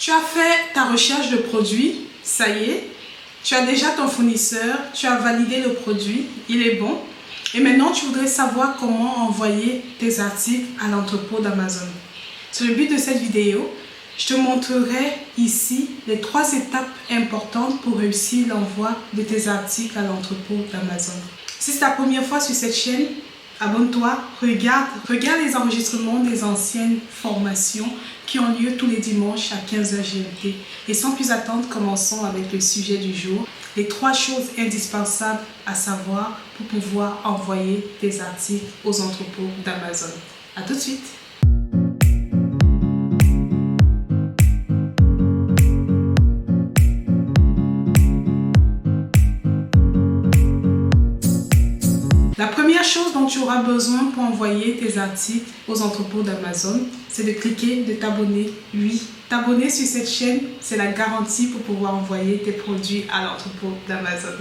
Tu as fait ta recherche de produit, ça y est. Tu as déjà ton fournisseur, tu as validé le produit, il est bon. Et maintenant, tu voudrais savoir comment envoyer tes articles à l'entrepôt d'Amazon. C'est le but de cette vidéo. Je te montrerai ici les 3 étapes importantes pour réussir l'envoi de tes articles à l'entrepôt d'Amazon. Si c'est ta première fois sur cette chaîne, abonne-toi, regarde les enregistrements des anciennes formations qui ont lieu tous les dimanches à 15h GMT. Et sans plus attendre, commençons avec le sujet du jour. Les 3 choses indispensables à savoir pour pouvoir envoyer tes articles aux entrepôts d'Amazon. À tout de suite! La première chose dont tu auras besoin pour envoyer tes articles aux entrepôts d'Amazon, c'est de cliquer, de t'abonner. Oui, t'abonner sur cette chaîne, c'est la garantie pour pouvoir envoyer tes produits à l'entrepôt d'Amazon.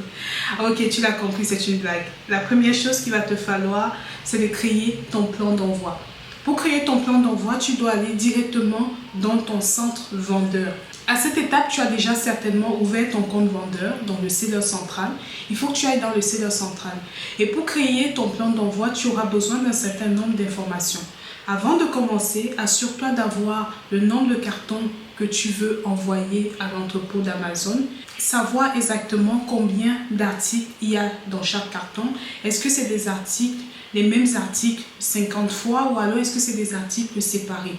Ok, tu l'as compris, c'est une blague. La première chose qu'il va te falloir, c'est de créer ton plan d'envoi. Pour créer ton plan d'envoi, tu dois aller directement dans ton centre vendeur. À cette étape, tu as déjà certainement ouvert ton compte vendeur dans le seller central. Il faut que tu ailles dans le seller central. Et pour créer ton plan d'envoi, tu auras besoin d'un certain nombre d'informations. Avant de commencer, assure-toi d'avoir le nombre de cartons que tu veux envoyer à l'entrepôt d'Amazon. Savoir exactement combien d'articles il y a dans chaque carton. Est-ce que c'est des articles, les mêmes articles 50 fois ou alors est-ce que c'est des articles séparés?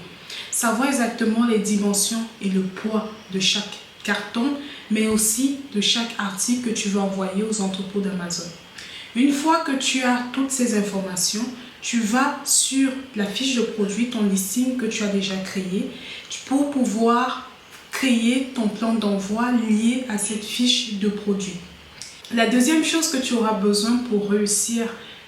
Savoir exactement les dimensions et le poids de chaque carton, mais aussi de chaque article que tu veux envoyer aux entrepôts d'Amazon. Une fois que tu as toutes ces informations, tu vas sur la fiche de produit, ton listing que tu as déjà créé, pour pouvoir créer ton plan d'envoi lié à cette fiche de produit. La deuxième chose que tu auras besoin pour réussir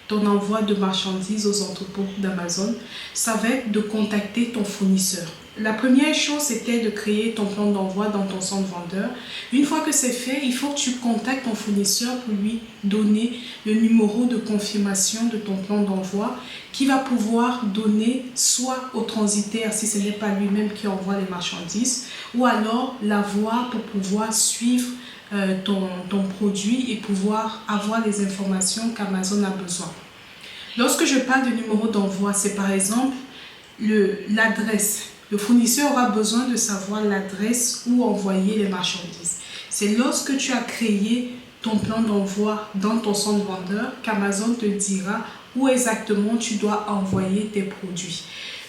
ton envoi de marchandises aux entrepôts d'Amazon, ça va être de contacter ton fournisseur. La première chose, c'était de créer ton plan d'envoi dans ton centre vendeur. Une fois que c'est fait, il faut que tu contactes ton fournisseur pour lui donner le numéro de confirmation de ton plan d'envoi qui va pouvoir donner soit au transitaire si ce n'est pas lui-même qui envoie les marchandises ou alors l'avoir pour pouvoir suivre ton produit et pouvoir avoir les informations qu'Amazon a besoin. Lorsque je parle de numéro d'envoi, c'est par exemple l'adresse. Le fournisseur aura besoin de savoir l'adresse où envoyer les marchandises. C'est lorsque tu as créé ton plan d'envoi dans ton centre vendeur qu'Amazon te dira où exactement tu dois envoyer tes produits.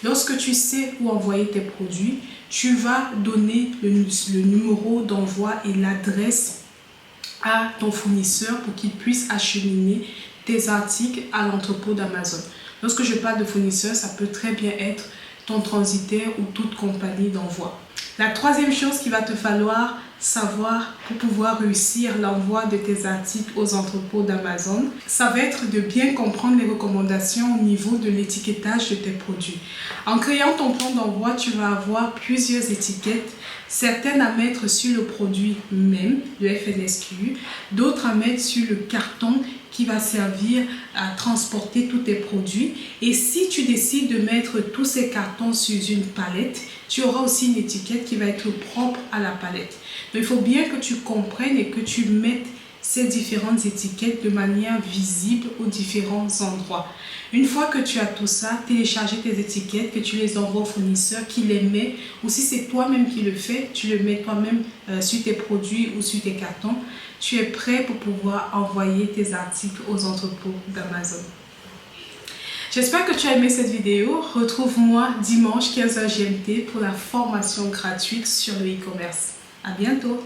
Lorsque tu sais où envoyer tes produits, tu vas donner le numéro d'envoi et l'adresse à ton fournisseur pour qu'il puisse acheminer tes articles à l'entrepôt d'Amazon. Lorsque je parle de fournisseur, ça peut très bien être ton transitaire ou toute compagnie d'envoi. La troisième chose qu'il va te falloir savoir pour pouvoir réussir l'envoi de tes articles aux entrepôts d'Amazon, ça va être de bien comprendre les recommandations au niveau de l'étiquetage de tes produits. En créant ton plan d'envoi, tu vas avoir plusieurs étiquettes, certaines à mettre sur le produit même, le FNSKU, d'autres à mettre sur le carton qui va servir à transporter tous tes produits. Et si tu décides de mettre tous ces cartons sur une palette, tu auras aussi une étiquette qui va être propre à la palette. Donc, il faut bien que tu comprennes et que tu mettes ces différentes étiquettes de manière visible aux différents endroits. Une fois que tu as tout ça, télécharger tes étiquettes, que tu les envoies au fournisseur qui les met, ou si c'est toi-même qui le fais, tu le mets toi-même sur tes produits ou sur tes cartons, tu es prêt pour pouvoir envoyer tes articles aux entrepôts d'Amazon. J'espère que tu as aimé cette vidéo. Retrouve-moi dimanche 15h GMT pour la formation gratuite sur le e-commerce. À bientôt!